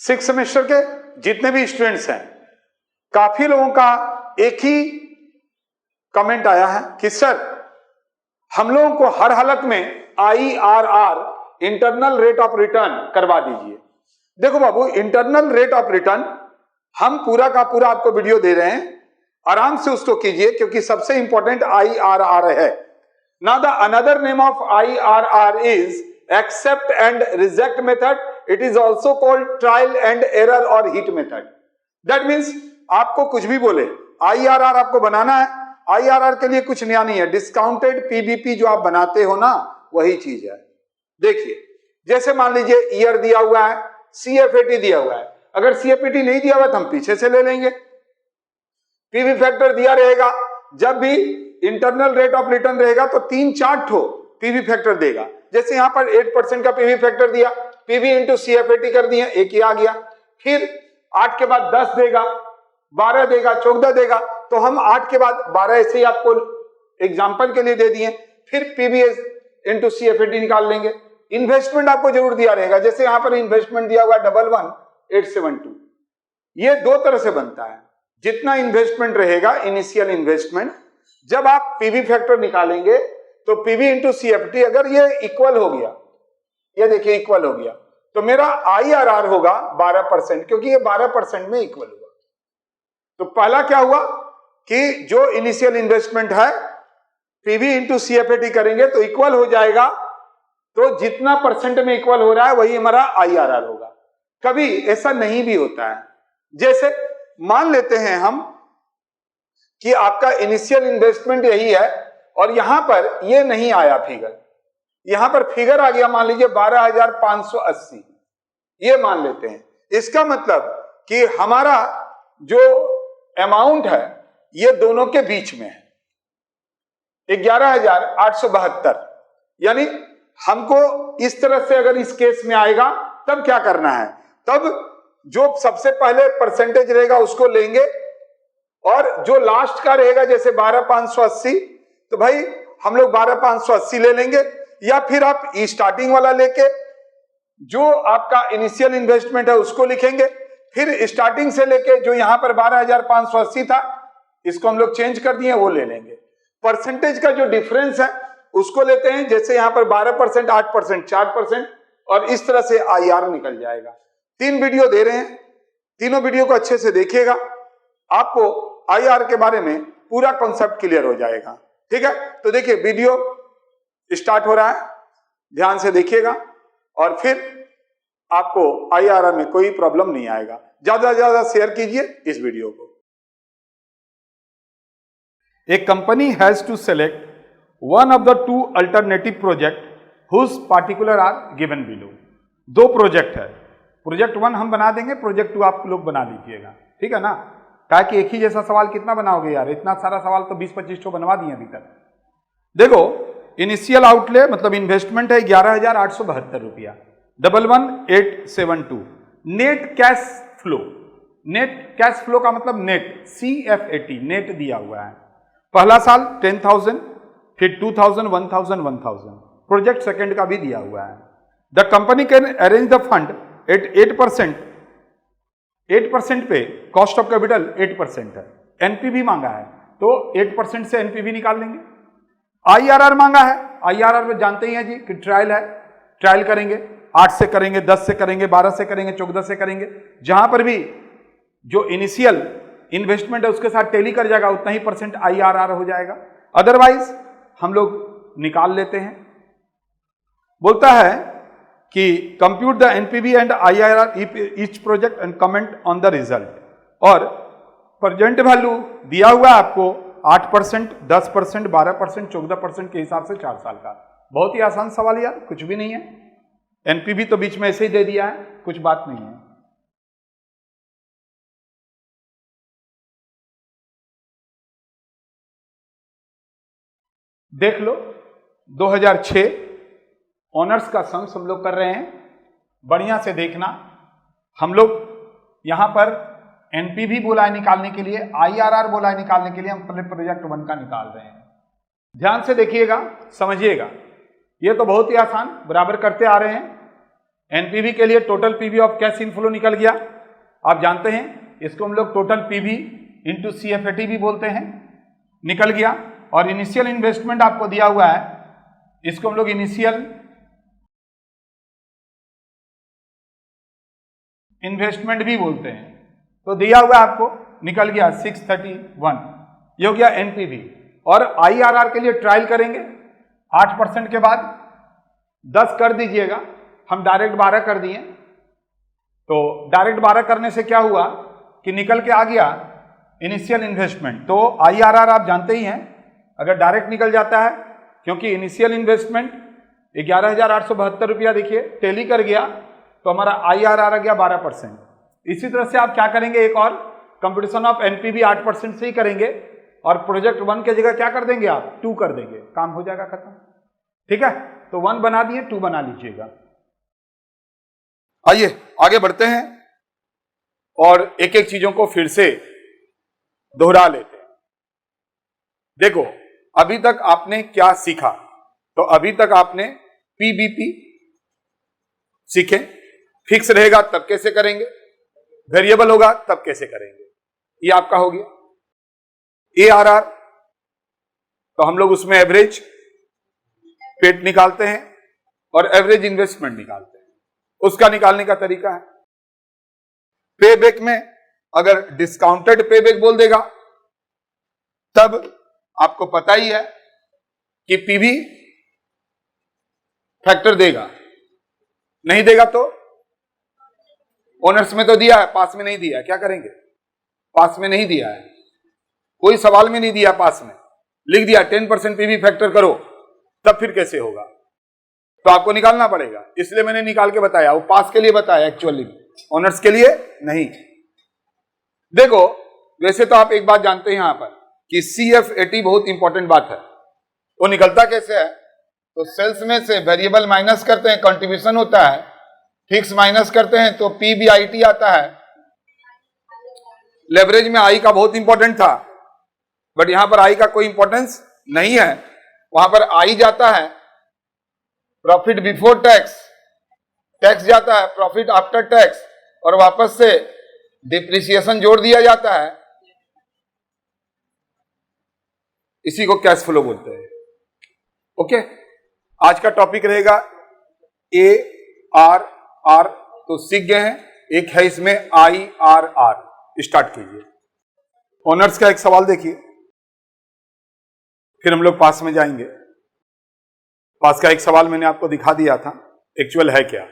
6 semester के जितने भी स्टूडेंट्स हैं, काफी लोगों का एक ही कमेंट आया है कि सर हम लोगों को हर हालत में IRR internal rate of return करवा दीजिए। देखो बाबू, इंटरनल रेट ऑफ रिटर्न हम पूरा का पूरा आपको वीडियो दे रहे हैं, आराम से उसको कीजिए, क्योंकि सबसे इंपॉर्टेंट IRR है ना। The another name of IRR is accept and reject method. It is also called trial and error और हिट मेथड। दैट मीन्स आपको कुछ भी बोले, IRR आपको बनाना है। IRR के लिए कुछ नया नहीं है, डिस्काउंटेड PBP जो आप बनाते हो ना, वही चीज है। देखिए, जैसे मान लीजिए ईयर दिया हुआ है, CFAT दिया हुआ है। अगर CFAT नहीं दिया हुआ तो हम पीछे से ले लेंगे। PV फैक्टर दिया रहेगा, जब भी इंटरनल रेट ऑफ रिटर्न रहेगा तो 3-4 ठो PV फैक्टर देगा। जैसे यहां पर 8% का PV फैक्टर दिया, PV इंटू CFAT कर दिया, एक ही आ गया। फिर 8 के बाद 10 देगा, 12 देगा, 14 देगा, तो हम 8 के बाद 12 ऐसे ही आपको एग्जाम्पल के लिए दे दिए। फिर PV इंटू CFAT निकाल लेंगे। इन्वेस्टमेंट आपको जरूर दिया रहेगा, जैसे यहां पर इन्वेस्टमेंट दिया हुआ 11872। ये दो तरह से बनता है। जितना इन्वेस्टमेंट रहेगा, इनिशियल इन्वेस्टमेंट, जब आप PV फैक्टर निकालेंगे तो PV इंटू CFAT अगर ये इक्वल हो गया, ये देखिए इक्वल हो गया, तो मेरा IRR होगा 12%, क्योंकि ये 12% में इक्वल हुआ। तो पहला क्या हुआ कि जो इनिशियल इन्वेस्टमेंट है PV इंटू CFAT करेंगे तो इक्वल हो जाएगा। तो जितना परसेंट में इक्वल हो रहा है वही हमारा IRR होगा। कभी ऐसा नहीं भी होता है। जैसे मान लेते हैं हम कि आपका इनिशियल इन्वेस्टमेंट यही है और यहां पर ये नहीं आया फिगर, यहां पर फिगर आ गया मान लीजिए 12,580, ये मान लेते हैं। इसका मतलब कि हमारा जो अमाउंट है ये दोनों के बीच में है, 11,872। यानी हमको इस तरह से अगर इस केस में आएगा तब क्या करना है, तब जो सबसे पहले परसेंटेज रहेगा उसको लेंगे और जो लास्ट का रहेगा जैसे 12,580, तो भाई हम लोग 12,580 ले लेंगे, या फिर आप स्टार्टिंग वाला लेके जो आपका इनिशियल इन्वेस्टमेंट है उसको लिखेंगे, फिर स्टार्टिंग से लेके जो यहां पर 12,580 था इसको हम लोग चेंज कर दिए, वो ले लेंगे। परसेंटेज का जो डिफरेंस है उसको लेते हैं, जैसे यहां पर 12%, 8%, 4%, और इस तरह से IR निकल जाएगा। 3 वीडियो दे रहे हैं, तीनों वीडियो को अच्छे से देखिएगा, आपको IR के बारे में पूरा कॉन्सेप्ट क्लियर हो जाएगा। ठीक है, तो देखिए वीडियो स्टार्ट हो रहा है, ध्यान से देखिएगा और फिर आपको IRR में कोई प्रॉब्लम नहीं आएगा। ज्यादा से ज्यादा शेयर कीजिए इस वीडियो को। A company has to select one of the 2 alternative project whose particular are given below। 2 project है, प्रोजेक्ट 1 हम बना देंगे, प्रोजेक्ट 2 आप लोग बना लीजिएगा। ठीक है ना, कहा कि एक ही जैसा सवाल कितना बनाओगे यार, इतना सारा सवाल तो 20-25 बनवा दिए अभी तक। देखो, इनिशियल आउटले मतलब इन्वेस्टमेंट है 11,872 रुपया, 11,872। Net cash flow, net cash flow का मतलब नेट, CFAT नेट दिया हुआ है। पहला साल 10,000, फिर 2,000, 1,000, 1,000। प्रोजेक्ट सेकंड का भी दिया हुआ है। The company can arrange the fund eight 8%। 8% पे कॉस्ट ऑफ कैपिटल 8% है। NPV मांगा है तो 8% से NPV निकाल लेंगे। IRR मांगा है, IRR में जानते ही हैं जी कि ट्रायल है, ट्रायल करेंगे, 8 से करेंगे, 10 से करेंगे, 12 से करेंगे, 14 से करेंगे। जहां पर भी जो इनिशियल इन्वेस्टमेंट है उसके साथ टैली कर जाएगा उतना ही परसेंट IRR हो जाएगा। अदरवाइज हम लोग निकाल लेते हैं। बोलता है कि compute the NPV and IRR each project and comment on the result. और प्रेजेंट वैल्यू दिया हुआ है आपको 8%, 10%, 12%, 14% के हिसाब से 4 साल का। बहुत ही आसान सवाल यार, कुछ भी नहीं है। NPV तो बीच में ऐसे ही दे दिया है, कुछ बात नहीं है। देख लो, 2006 ऑनर्स का सम्स हम लोग कर रहे हैं, बढ़िया से देखना। हम लोग यहां पर NPV बोला है निकालने के लिए, IRR बोला है निकालने के लिए, हम पहले प्रोजेक्ट 1 का निकाल रहे हैं। ध्यान से देखिएगा, समझिएगा, ये तो बहुत ही आसान, बराबर करते आ रहे हैं। एनपीवी के लिए total PV of cash inflow निकल गया, आप जानते हैं इसको हम लोग टोटल पीवी इंटू सीएफएटी भी बोलते हैं, निकल गया। और इनिशियल इन्वेस्टमेंट आपको दिया हुआ है, इसको हम लोग इनिशियल इन्वेस्टमेंट भी बोलते हैं, तो दिया हुआ है आपको, निकल गया 631, ये हो गया एनपीवी। और आईआरआर के लिए ट्रायल करेंगे 8% के बाद 10 कर दीजिएगा, हम डायरेक्ट 12 कर दिए। तो डायरेक्ट 12 करने से क्या हुआ कि निकल के आ गया इनिशियल इन्वेस्टमेंट। तो आईआरआर आप जानते ही हैं, अगर डायरेक्ट निकल जाता है, क्योंकि इनिशियल इन्वेस्टमेंट 11,872 रुपया देखिए टैली कर गया, तो हमारा आईआरआर आ गया 12%। इसी तरह से आप क्या करेंगे, एक और कंपटीशन ऑफ एनपीवी 8% से ही करेंगे, और प्रोजेक्ट 1 के जगह क्या कर देंगे आप 2 कर देंगे, काम हो जाएगा खत्म। ठीक है, तो 1 बना दिए, 2 बना लीजिएगा। आइए आगे बढ़ते हैं और एक एक चीजों को फिर से दोहरा लेते हैं। देखो अभी तक आपने क्या सीखा, तो अभी तक आपने पीबीपी सीखे, फिक्स रहेगा तब कैसे करेंगे, वेरिएबल होगा तब कैसे करेंगे, ये आपका हो गया। एआरआर, तो हम लोग उसमें एवरेज पेट निकालते हैं और एवरेज इन्वेस्टमेंट निकालते हैं, उसका निकालने का तरीका है। पे बैक में अगर डिस्काउंटेड पे बैक बोल देगा तब आपको पता ही है कि पीवी फैक्टर देगा, नहीं देगा तो ओनर्स में तो दिया है, पास में नहीं दिया है, क्या करेंगे, पास में नहीं दिया है, कोई सवाल में नहीं दिया, पास में लिख दिया 10% पीवी फैक्टर करो, तब फिर कैसे होगा, तो आपको निकालना पड़ेगा। इसलिए मैंने निकाल के बताया, वो पास के लिए बताया एक्चुअली, ऑनर्स के लिए नहीं। देखो वैसे तो आप एक बात जानते हैं यहां पर कि CF80 बहुत इंपॉर्टेंट बात है। वो निकलता कैसे है, तो सेल्स में से वेरिएबल माइनस करते हैं, कंट्रीब्यूशन होता है, फिक्स माइनस करते हैं तो PBIT आता है। लेवरेज में आई का बहुत इंपॉर्टेंट था, बट यहां पर आई का कोई इंपॉर्टेंस नहीं है, वहां पर आई जाता है प्रॉफिट बिफोर टैक्स, टैक्स जाता है प्रॉफिट आफ्टर टैक्स, और वापस से डिप्रिसिएशन जोड़ दिया जाता है, इसी को कैश फ्लो बोलते हैं। ओके, आज का टॉपिक रहेगा ARR, तो सीख गए हैं, एक है इसमें IRR। स्टार्ट कीजिए। ऑनर्स का एक सवाल देखिए, फिर हम लोग पास में जाएंगे। पास का एक सवाल मैंने आपको दिखा दिया था, एक्चुअल है क्या।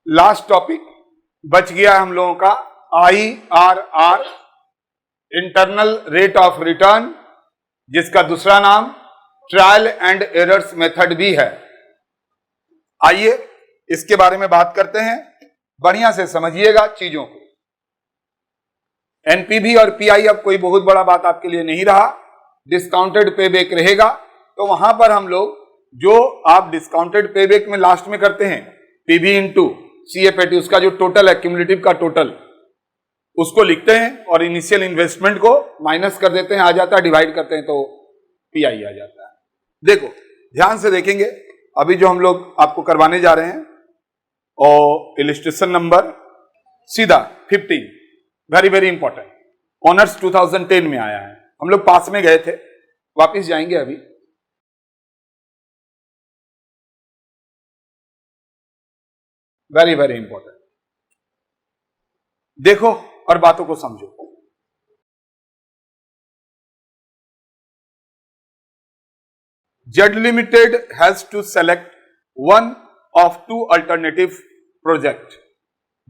लास्ट टॉपिक बच गया हम लोगों का IRR, internal rate of return, जिसका दूसरा नाम ट्रायल एंड एरर्स मेथड भी है। आइए इसके बारे में बात करते हैं, बढ़िया से समझिएगा चीजों को। एनपीवी और पीआई अब कोई बहुत बड़ा बात आपके लिए नहीं रहा, डिस्काउंटेड पे बैक रहेगा। तो वहां पर हम लोग जो आप डिस्काउंटेड पे बैक में लास्ट में करते हैं पीवी इंटू CF80, उसका जो टोटल है क्यूमुलेटिव का टोटल, उसको लिखते हैं और इनिशियल इन्वेस्टमेंट को माइनस कर देते हैं, आ जाता है, डिवाइड करते हैं तो पीआई आ जाता है। देखो ध्यान से देखेंगे, अभी जो हम लोग आपको करवाने जा रहे हैं और इलिस्ट्रेशन नंबर सीधा 15, वेरी वेरी इंपॉर्टेंट, ऑनर्स 2010 में आया है, हम लोग पास में गए थे, वापिस जाएंगे अभी। वेरी वेरी इंपॉर्टेंट, देखो और बातों को समझो। Z Limited has to select one of two alternative project।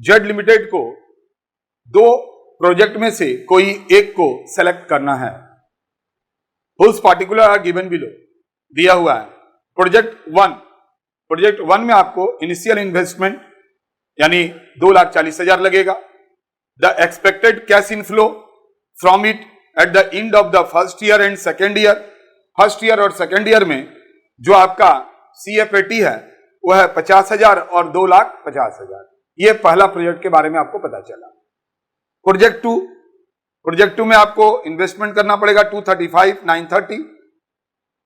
Z Limited को दो प्रोजेक्ट में से कोई एक को सेलेक्ट करना है। Whose particular are given below, दिया हुआ है। प्रोजेक्ट वन में आपको इनिशियल इन्वेस्टमेंट यानी 2,40,000 लगेगा। The expected cash inflow from it at the end of the first year and second year. First year और सेकेंड ईयर में जो आपका CF80 है वह है 50,000 और 2,50,000। ये पहला प्रोजेक्ट के बारे में आपको पता चला। प्रोजेक्ट 2 में आपको इन्वेस्टमेंट करना पड़ेगा 235,930,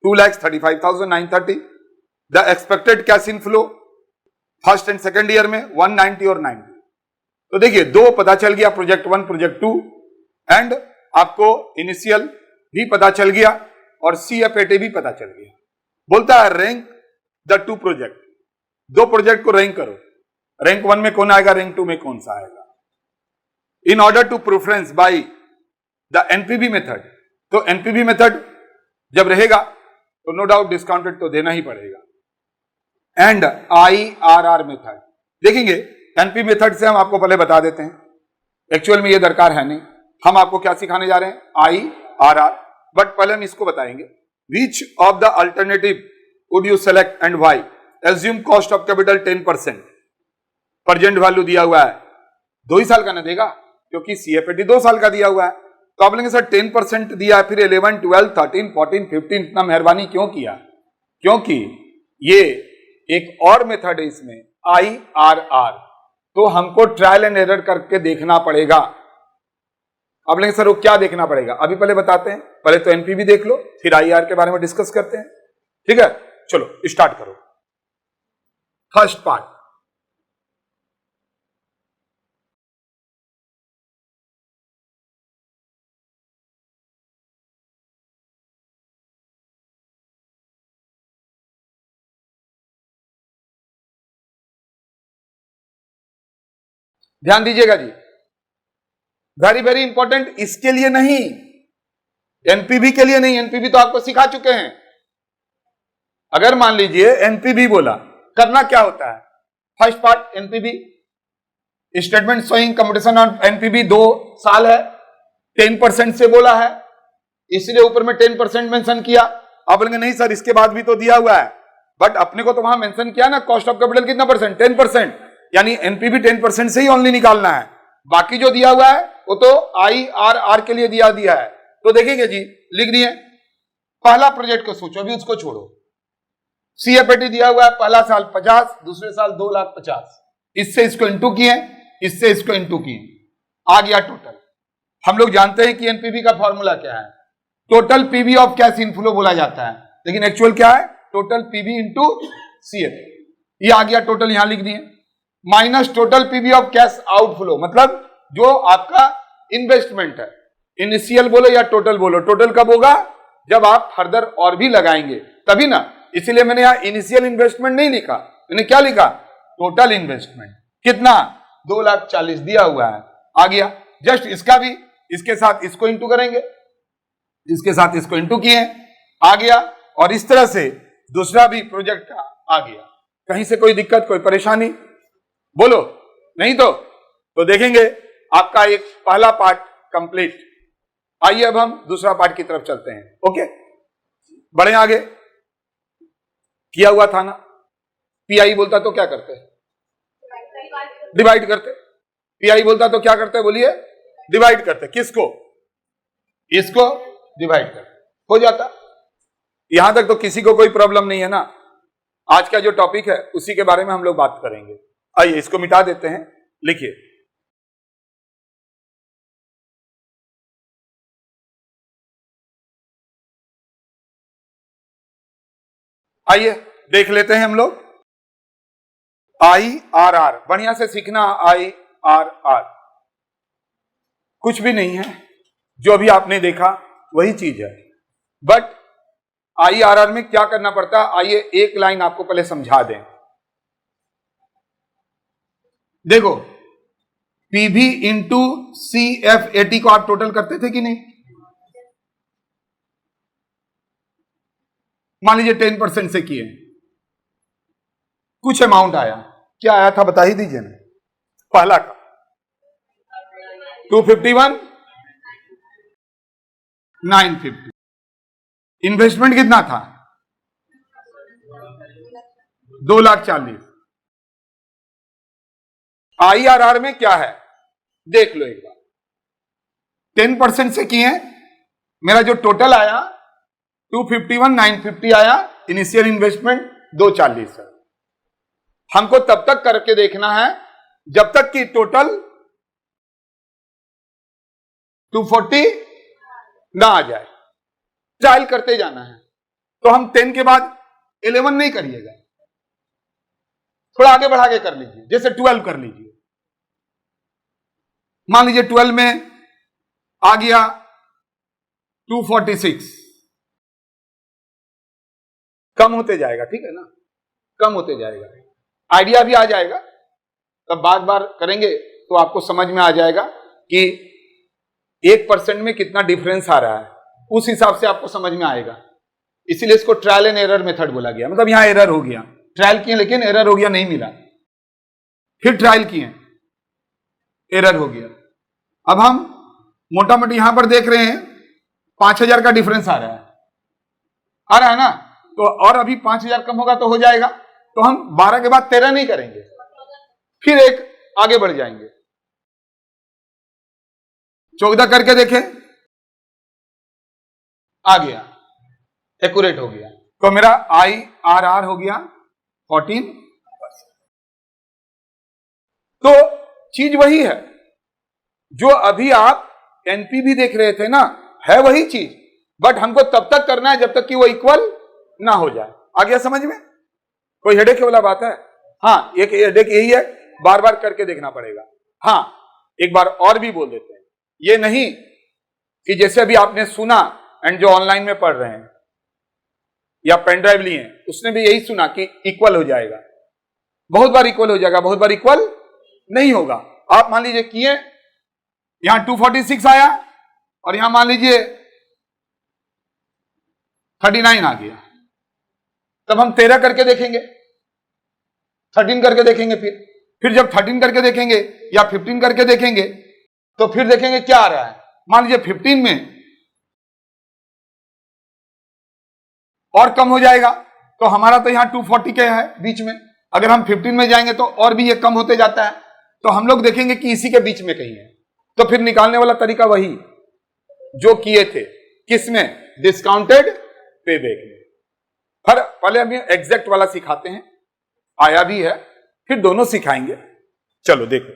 2,35,930। The expected cash inflow first and second year में 190 और 90। तो देखिए दो पता चल गया, प्रोजेक्ट 1 प्रोजेक्ट 2, एंड आपको इनिशियल भी पता चल गया और CFAT भी पता चल गया। बोलता है रैंक द 2 प्रोजेक्ट, दो प्रोजेक्ट को रैंक करो, रैंक 1 में कौन आएगा, रैंक 2 में कौन सा आएगा। In order to preference by the NPV method, तो NPV मेथड जब रहेगा तो नो डाउट डिस्काउंटेड तो देना ही पड़ेगा। एंड IRR मेथड देखेंगे, NP मेथड से हम आपको पहले बता देते हैं, एक्चुअल में ये दरकार है नहीं, हम आपको क्या सिखाने जा रहे हैं, IRR, बट पहले हम इसको बताएंगे। Which of the alternative would you select and why. Assume cost of capital 10%, present value दिया हुआ है, 2 ही साल का ना देगा क्योंकि CFAT 2 साल का दिया हुआ है, तो आप बोलेंगे सर 10% दिया है, फिर 11, 12, 13, 14, 15 इतना मेहरबानी क्यों किया, क्योंकि ये एक और मेथड है इसमें IRR, तो हमको ट्रायल एंड एरर करके देखना पड़ेगा। आप बोलेंगे सर वो क्या देखना पड़ेगा, अभी पहले बताते हैं, पहले तो NPV देख लो फिर IRR के बारे में डिस्कस करते हैं, ठीक है। चलो स्टार्ट करो। फर्स्ट पार्ट, ध्यान दीजिएगा जी, वेरी वेरी इंपॉर्टेंट, इसके लिए नहीं, NPV के लिए नहीं, NPV तो आपको सिखा चुके हैं। अगर मान लीजिए NPV बोला, करना क्या होता है, first part NPV statement showing computation on NPV 2 साल है, 10% से बोला है, इसलिए ऊपर में 10% मेंशन किया। आप बोलेंगे नहीं सर इसके बाद भी तो दिया हुआ है, बट अपने को तो वहां मेंशन किया ना, कॉस्ट ऑफ कैपिटल कितना परसेंट, 10%, यानी NPV 10% से ही ओनली निकालना है, बाकी जो दिया हुआ है वो तो IRR के लिए दिया है। तो देखेंगे जी, लिख दिए, पहला प्रोजेक्ट को सोचो, अभी उसको छोड़ो, CFAT दिया हुआ है, पहला साल 50, दूसरे साल 2,50,000, इससे इसको इंटू किए, इससे इसको इंटू किए, आ गया टोटल। हम लोग जानते हैं कि NPV का फॉर्मूला क्या है, total PV of cash inflow बोला जाता है, लेकिन एक्चुअल क्या है, टोटल PV इंटू CFAT, ये आ गया टोटल, यहां लिख दिए, minus total PV of cash outflow, मतलब जो आपका इन्वेस्टमेंट है, इनिशियल बोलो या टोटल बोलो, टोटल कब होगा, जब आप फर्दर और भी लगाएंगे तभी ना, इसीलिए मैंने यहां इनिशियल इन्वेस्टमेंट नहीं लिखा, मैंने क्या लिखा, टोटल इन्वेस्टमेंट, कितना, 2,40,000 दिया हुआ है, आ गया। जस्ट इसका भी इसके साथ इसको इंटू करेंगे, इसके साथ इसको इंटू किए, आ गया, और इस तरह से दूसरा भी प्रोजेक्ट का आ गया। कहीं से कोई दिक्कत, कोई परेशानी बोलो, नहीं तो देखेंगे आपका एक पहला पार्ट कंप्लीट। आइए अब हम दूसरा पार्ट की तरफ चलते हैं, ओके, बढ़े आगे। किया हुआ था ना, PI बोलता तो क्या करते, डिवाइड करते, PI बोलता तो क्या करते, बोलिए, डिवाइड करते, किसको, इसको डिवाइड करते, हो जाता। यहां तक तो किसी को कोई प्रॉब्लम नहीं है ना। आज का जो टॉपिक है उसी के बारे में हम लोग बात करेंगे। आइए इसको मिटा देते हैं, लिखिए, आइए देख लेते हैं हम लोग IRR, बढ़िया से सीखना। IRR कुछ भी नहीं है, जो अभी आपने देखा वही चीज है, बट IRR में क्या करना पड़ता है, आइए एक लाइन आपको पहले समझा दें। देखो, PV इंटू CFAT को आप टोटल करते थे कि नहीं, मान लीजिए 10% से किए, कुछ अमाउंट आया, क्या आया था बता ही दीजिए ना। पहला का 251 950, इन्वेस्टमेंट कितना था 2,40,000। IRR में क्या है देख लो एक बार, 10% से किए, मेरा जो टोटल आया 251 950 आया, इनिशियल इन्वेस्टमेंट 240 है। हमको तब तक करके देखना है जब तक कि टोटल 240 ना आ जाए, ट्रायल करते जाना है। तो हम 10 के बाद 11 नहीं करिएगा, थोड़ा आगे बढ़ा के कर लीजिए, जैसे 12 कर लीजिए। मान लीजिए 12 में आ गया 246, कम होते जाएगा, ठीक है ना, कम होते जाएगा, आइडिया भी आ जाएगा। तब बार बार करेंगे तो आपको समझ में आ जाएगा कि 1% में कितना डिफरेंस आ रहा है, उस हिसाब से आपको समझ में आएगा। इसीलिए इसको ट्रायल एंड एरर मेथड बोला गया। मतलब यहां एरर हो गया, ट्रायल किए लेकिन एरर हो गया, नहीं मिला, फिर ट्रायल किए, एरर हो गया। अब हम मोटा मोटी यहां पर देख रहे हैं 5000 का डिफरेंस आ रहा है ना, तो और अभी 5000 कम होगा तो हो जाएगा। तो हम 12 के बाद 13 नहीं करेंगे, फिर एक आगे बढ़ जाएंगे, 14 करके देखें, आ गया, एक्यूरेट हो गया। तो मेरा IRR हो गया 14%। तो चीज वही है जो अभी आप एनपीवी देख रहे थे ना, है वही चीज, बट हमको तब तक करना है जब तक कि वो इक्वल ना हो जाए। आ गया समझ में? कोई हेडेक वाला बात है? हाँ, एक हेडेक यही है, बार बार करके देखना पड़ेगा। हाँ, एक बार और भी बोल देते हैं, ये नहीं कि जैसे अभी आपने सुना एंड जो ऑनलाइन में पढ़ रहे हैं या पेन ड्राइव लिए हैं, उसने भी यही सुना कि इक्वल हो जाएगा, बहुत बार इक्वल हो जाएगा, बहुत बार इक्वल नहीं होगा। आप मान लीजिए किए, यहां 246 आया और यहां मान लीजिए 39 आ गया, तब हम 13 करके देखेंगे, 13 करके देखेंगे, फिर जब 13 करके देखेंगे या 15 करके देखेंगे तो फिर देखेंगे क्या आ रहा है। मान लीजिए 15 में और कम हो जाएगा, तो हमारा तो यहां 240 के है बीच में, अगर हम 15 में जाएंगे तो और भी ये कम होते जाता है, तो हम लोग देखेंगे कि इसी के बीच में कहीं है। तो फिर निकालने वाला तरीका वही जो किए थे, किसमें? डिस्काउंटेड पेबैक में। पहले हम एग्जैक्ट वाला सिखाते हैं, आया भी है, फिर दोनों सिखाएंगे। चलो देखो,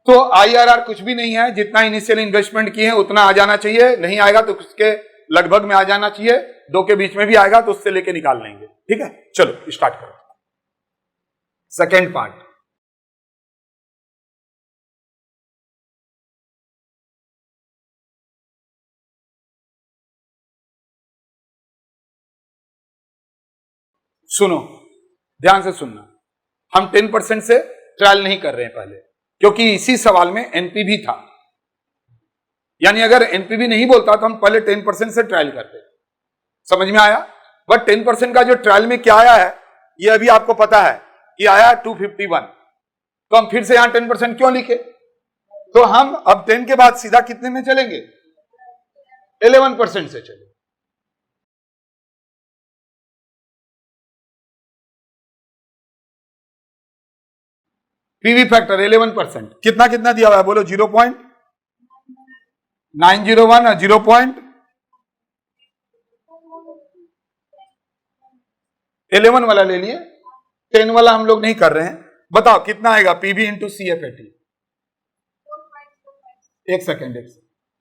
तो IRR कुछ भी नहीं है, जितना इनिशियल इन्वेस्टमेंट किए हैं उतना आ जाना चाहिए, नहीं आएगा तो उसके लगभग में आ जाना चाहिए, 2 के बीच में भी आएगा तो उससे लेके निकाल लेंगे। ठीक है, चलो स्टार्ट करो सेकेंड पार्ट। सुनो, ध्यान से सुनना, हम 10% से ट्रायल नहीं कर रहे हैं पहले, क्योंकि इसी सवाल में एनपीवी था, यानी अगर एनपीवी नहीं बोलता तो हम पहले 10% से ट्रायल करते। समझ में आया? बट 10% का जो ट्रायल में क्या आया है ये अभी आपको पता है कि आया 251, तो हम फिर से यहां 10% क्यों लिखे? तो हम अब 10 के बाद सीधा कितने में चलेंगे? 11% से चलेंगे। पीवी फैक्टर 11%, कितना कितना दिया हुआ है बोलो? 0.901 और 0.11 वाला ले लिए, 10 वाला हम लोग नहीं कर रहे हैं। बताओ कितना आएगा पीवी इंटू CFAT? एक सेकेंड,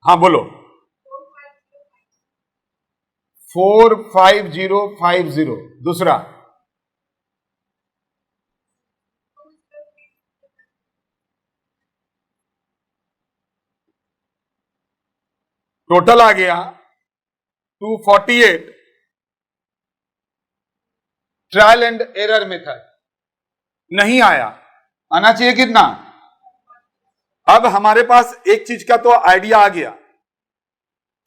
हाँ बोलो। 45050। दूसरा टोटल आ गया 248। ट्रायल एंड एरर मेथड नहीं आया, आना चाहिए कितना? अब हमारे पास एक चीज का तो आइडिया आ गया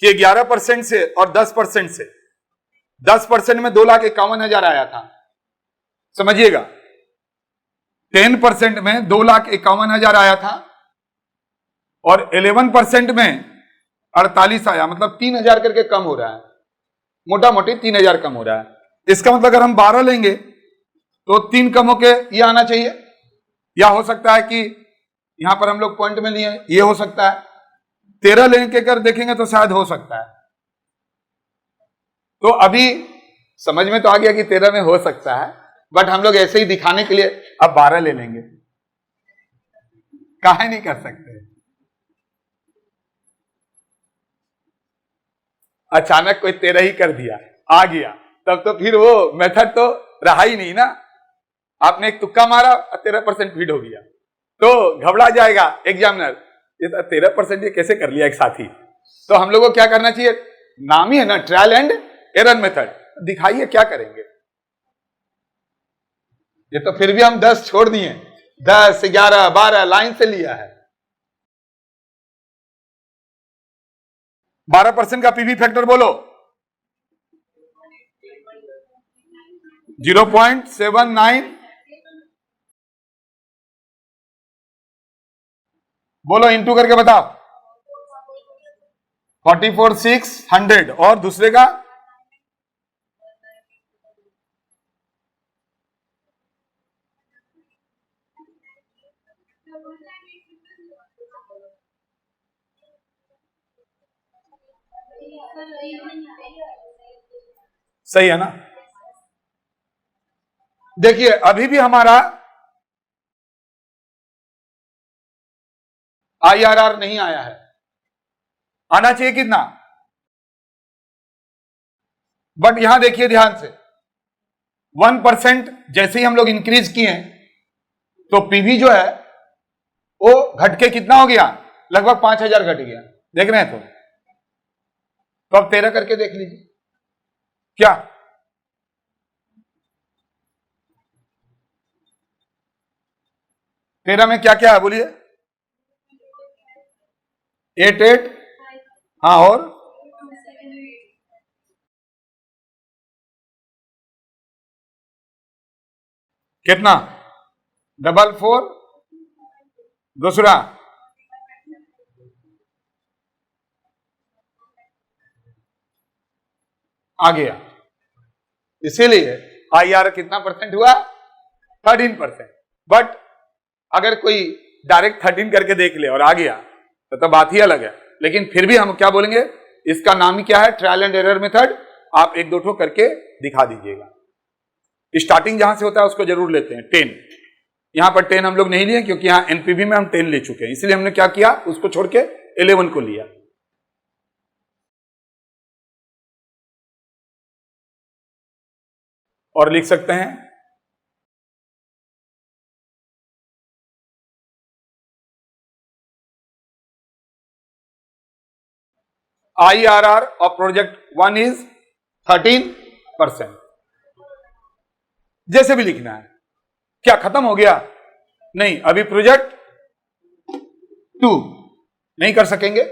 कि 11% से और 10% से, 10% में 2,51,000 आया था, समझिएगा। 10% में 2,51,000 आया था और 11% में 48 आया, मतलब 3,000 करके कम हो रहा है, मोटा मोटी 3,000 कम हो रहा है। इसका मतलब अगर हम 12 लेंगे तो 3 कम होके ये आना चाहिए, या हो सकता है कि यहां पर हम लोग पॉइंट में लिए, ये हो सकता है। 13 लेके कर देखेंगे तो शायद हो सकता है। तो अभी समझ में तो आ गया कि 13 में हो सकता है, बट हम लोग ऐसे ही दिखाने के लिए अब 12 ले लेंगे, काहे नहीं कर सकते। अचानक कोई 13 ही कर दिया, आ गया, तब तो फिर वो मेथड तो रहा ही नहीं ना। आपने एक तुक्का मारा 13% फीड हो गया तो घबरा जाएगा एग्जामिनर, ये 13% ये कैसे कर लिया एक साथी। तो हम लोगों को क्या करना चाहिए, नाम ही है ना ट्रायल एंड एरर मेथड, दिखाइए क्या करेंगे। ये तो फिर भी हम 10 छोड़ दिए, 10 11 12 लाइन से लिया है। 12% का पीवी फैक्टर बोलो, 0.79, बोलो इंटू करके बताओ, 44,600, और दूसरे का सही है ना। देखिए अभी भी हमारा IRR नहीं आया है, आना चाहिए कितना, बट यहां देखिए ध्यान से 1% जैसे ही हम लोग इंक्रीज किए तो पीवी जो है वो घट के कितना हो गया, लगभग 5,000 घट गया, देख रहे हैं। तो अब 13 करके देख लीजिए क्या, तेरह में क्या क्या है बोलिए, 88, हाँ, और कितना, 44, दूसरा आ गया, इसीलिए IR कितना परसेंट हुआ, 13%। बट अगर कोई डायरेक्ट 13 करके देख ले और आ गया तो बात ही अलग है, लेकिन फिर भी हम क्या बोलेंगे, इसका नाम ही क्या है, ट्रायल एंड एरर मेथड। आप एक दो ठो करके दिखा दीजिएगा। स्टार्टिंग जहां से होता है उसको जरूर लेते हैं 10, यहां पर 10 हम लोग नहीं लिए क्योंकि यहां एनपीवी में हम 10 ले चुके हैं, इसलिए हमने क्या किया, उसको छोड़ के 11 को लिया। और लिख सकते हैं IRR of project 1 is 13%। जैसे भी लिखना है, क्या खत्म हो गया, नहीं, अभी प्रोजेक्ट 2 नहीं कर सकेंगे,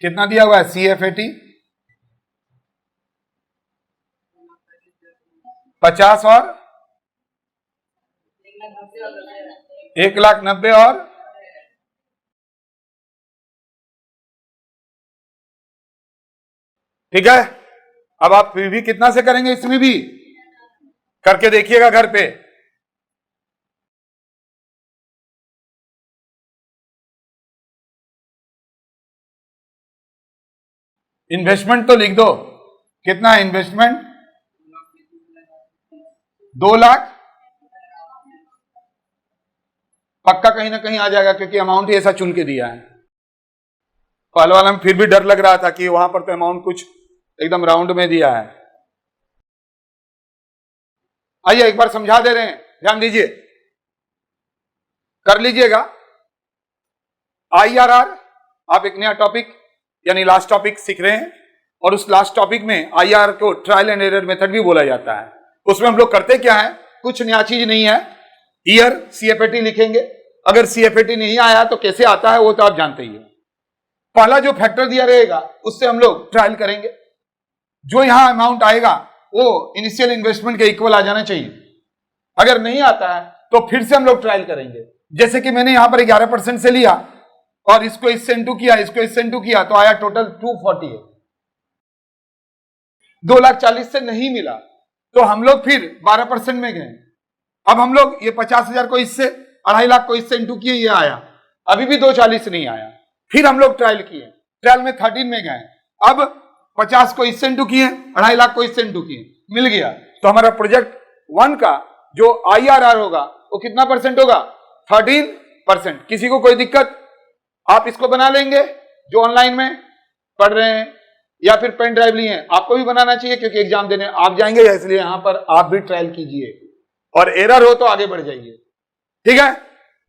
कितना दिया हुआ है CFAT 50 और 1,90,000 और ठीक है। अब आप भी कितना से करेंगे, इसमें भी करके देखिएगा घर पे। इन्वेस्टमेंट तो लिख दो, कितना है इन्वेस्टमेंट, 2 लाख, पक्का कहीं ना कहीं आ जाएगा क्योंकि अमाउंट ही ऐसा चुन के दिया है। पहले वाला में फिर भी डर लग रहा था कि वहां पर तो अमाउंट कुछ एकदम राउंड में दिया है। आइए एक बार समझा दे रहे हैं, ध्यान दीजिए, कर लीजिएगा। IRR आप एक नया टॉपिक यानी लास्ट टॉपिक सीख रहे हैं, और उस लास्ट टॉपिक में IRR को ट्रायल एंड एरर मेथड भी बोला जाता है। उसमें हम लोग करते क्या है, कुछ नया चीज नहीं है, ईयर CFAT लिखेंगे, अगर CFAT नहीं आया तो कैसे आता है वो तो आप जानते ही हो। पहला जो फैक्टर दिया रहेगा उससे हम लोग ट्रायल करेंगे, जो यहां अमाउंट आएगा वो इनिशियल इन्वेस्टमेंट के इक्वल आ जाना चाहिए। अगर नहीं आता है तो फिर से हम लोग ट्रायल करेंगे, जैसे कि मैंने यहां पर 11% से लिया और इसको इससे इंटू किया, इसको इससे इंटू किया तो आया टोटल 240 है। 2,40,000 से नहीं मिला तो हम लोग फिर 12% में गए। अब हम लोग ये 50,000 को इससे, 2.5 लाख को इससे इंटू किए, ये आया अभी भी 240 नहीं आया। फिर हम लोग ट्रायल किए, ट्रायल में 13 में गए, अब 50 को इससे इंटू किए, 2.5 लाख को इससे इंटू किए, मिल गया। तो हमारा प्रोजेक्ट 1 का जो IRR होगा वो कितना परसेंट होगा? 13%। किसी को कोई दिक्कत? आप इसको बना लेंगे जो ऑनलाइन में पढ़ रहे हैं या फिर पेन ड्राइव लिए हैं, आपको भी बनाना चाहिए क्योंकि एग्जाम देने आप जाएंगे, इसलिए यहां पर आप भी ट्रायल कीजिए और एरर हो तो आगे बढ़ जाइए। ठीक है,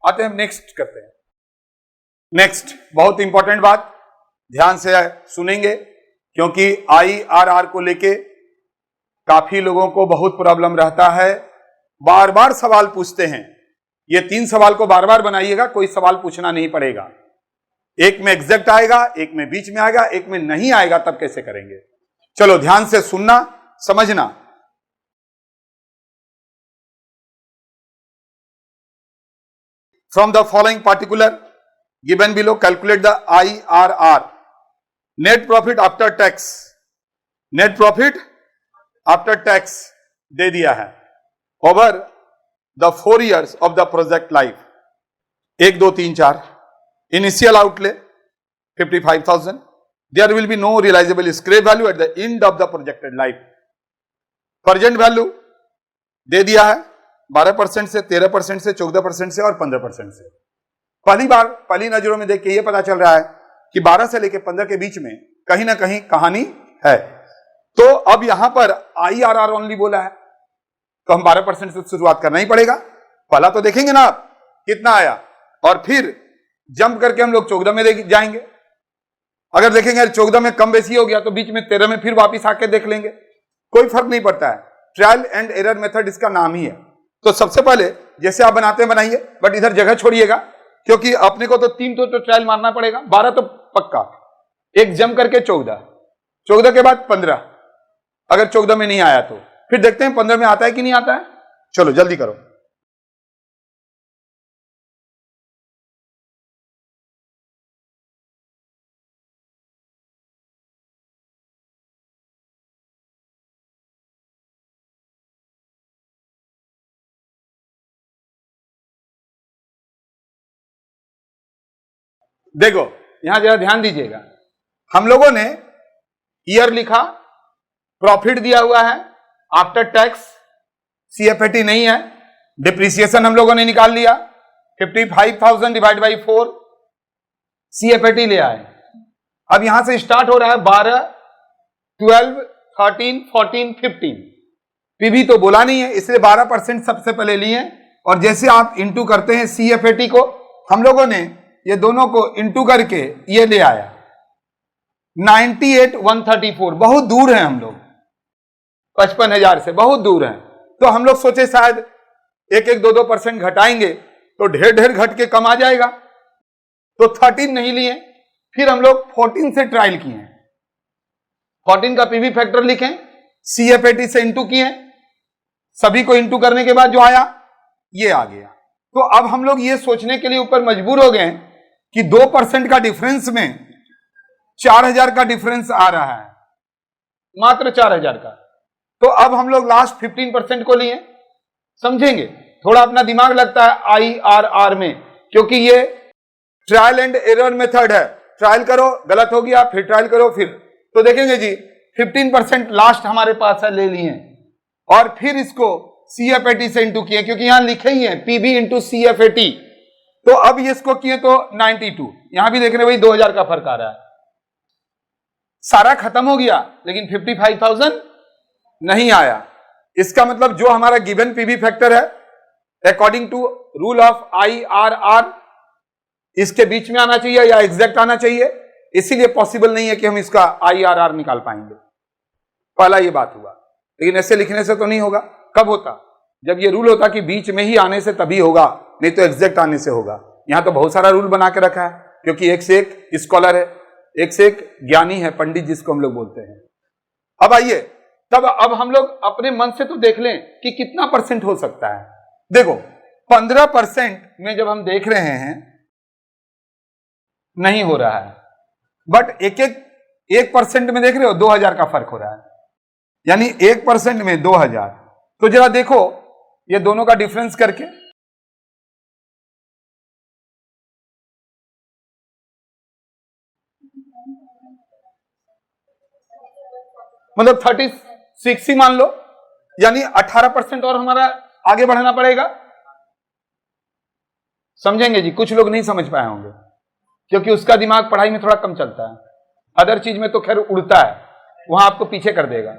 आते हैं नेक्स्ट करते हैं। नेक्स्ट बहुत इंपॉर्टेंट बात, ध्यान से सुनेंगे क्योंकि IRR को लेके काफी लोगों को बहुत प्रॉब्लम रहता है, बार बार सवाल पूछते हैं। ये 3 सवाल को बार बार बनाइएगा, कोई सवाल पूछना नहीं पड़ेगा। एक में एग्जैक्ट आएगा, एक में बीच में आएगा, एक में नहीं आएगा, तब कैसे करेंगे? चलो ध्यान से सुनना, समझना। From the following particular given below calculate the IRR, net profit after tax. Net profit after tax दे दिया है over the 4 years of the project life. 1 2 3 4 initial outlay 55,000, there will be no realisable scrap value at the end of the projected life. Present value दे दिया है 12% से, 13% से, 14% से और 15% से। पहली नजरों में देख के ये पता चल रहा है कि 12 से लेकर 15 के बीच में कहीं ना कहीं कहानी है। तो अब यहां पर IRR ओनली बोला है तो हम 12% से शुरुआत करना ही पड़ेगा। पहला तो देखेंगे ना आप कितना आया और फिर जंप करके हम लोग 14 में जाएंगे। अगर देखेंगे 14 में कम बेसी हो गया तो बीच में 13 में फिर वापिस आके देख लेंगे, कोई फर्क नहीं पड़ता है। ट्रायल एंड एरर मेथड इसका नाम ही है। तो सबसे पहले जैसे आप बनाते हैं बनाइए, बट इधर जगह छोड़िएगा क्योंकि अपने को तो 3 तो ट्रायल मारना पड़ेगा, 12 तो पक्का, एक जंप करके 14 के बाद 15, अगर 14 में नहीं आया तो फिर देखते हैं 15 में आता है कि नहीं आता है। चलो जल्दी करो। देखो यहां जरा ध्यान दीजिएगा, हम लोगों ने ईयर लिखा, प्रॉफिट दिया हुआ है, आफ्टर टैक्स CFAT नहीं है, डिप्रिसिएशन हम लोगों ने निकाल लिया 55,000 डिवाइड बाई 4, CFAT ले आए। अब यहां से स्टार्ट हो रहा है 12, 12, 13, 14, 15। PV तो बोला नहीं है इसलिए 12% सबसे पहले लिए और जैसे आप इंटू करते हैं CFAT को, हम लोगों ने ये दोनों को इंटू करके ये ले आया 98,134। बहुत दूर है हम लोग, 55,000 से बहुत दूर हैं। तो हम लोग सोचे शायद 1-2% घटाएंगे तो ढेर घट के कम आ जाएगा, तो 13 नहीं लिए। फिर हम लोग 14 से ट्रायल किए, 14 का PV फैक्टर लिखें, CFAT से इंटू किए, सभी को इंटू करने के बाद जो आया ये आ गया। तो अब हम लोग ये सोचने के लिए ऊपर मजबूर हो गए कि 2% का डिफरेंस में 4,000 का डिफरेंस आ रहा है, मात्र 4,000 का। तो अब हम लोग लास्ट 15% को लिए। समझेंगे, थोड़ा अपना दिमाग लगता है IRR में क्योंकि ये ट्रायल एंड एरर मेथड है। ट्रायल करो, गलत हो गया, फिर ट्रायल करो, फिर तो देखेंगे जी 15% लास्ट हमारे पास है, ले लिए और फिर इसको CFAT से इंटू किए क्योंकि यहां लिखे ही है PV इंटू CFAT। तो अब ये इसको किए तो 92, यहां भी देख रहे वही 2,000 का फर्क आ रहा है। सारा खत्म हो गया लेकिन 55,000 नहीं आया। इसका मतलब जो हमारा गिवन PV फैक्टर है according to rule of IRR इसके बीच में आना चाहिए या एग्जैक्ट आना चाहिए, इसीलिए पॉसिबल नहीं है कि हम इसका IRR निकाल पाएंगे। पहला ये बात हुआ, लेकिन ऐसे लिखने से तो नहीं होगा। कब होता? जब ये रूल होता कि बीच में ही आने से तभी होगा, नहीं तो एग्जैक्ट आने से होगा। यहां तो बहुत सारा रूल बना के रखा है क्योंकि एक से एक स्कॉलर है, एक से एक ज्ञानी है, पंडित जिसको हम लोग बोलते हैं। अब आइए, तब अब हम लोग अपने मन से तो देख लें कि कितना परसेंट हो सकता है। देखो 15% में जब हम देख रहे हैं नहीं हो रहा है, बट 1% में देख रहे हो 2,000 का फर्क हो रहा है, यानी 1% में 2,000। तो जरा देखो ये दोनों का डिफरेंस करके, मतलब 36 ही मान लो, यानी 18% और हमारा आगे बढ़ना पड़ेगा। समझेंगे जी? कुछ लोग नहीं समझ पाए होंगे क्योंकि उसका दिमाग पढ़ाई में थोड़ा कम चलता है, अदर चीज में तो खैर उड़ता है, वहां आपको पीछे कर देगा।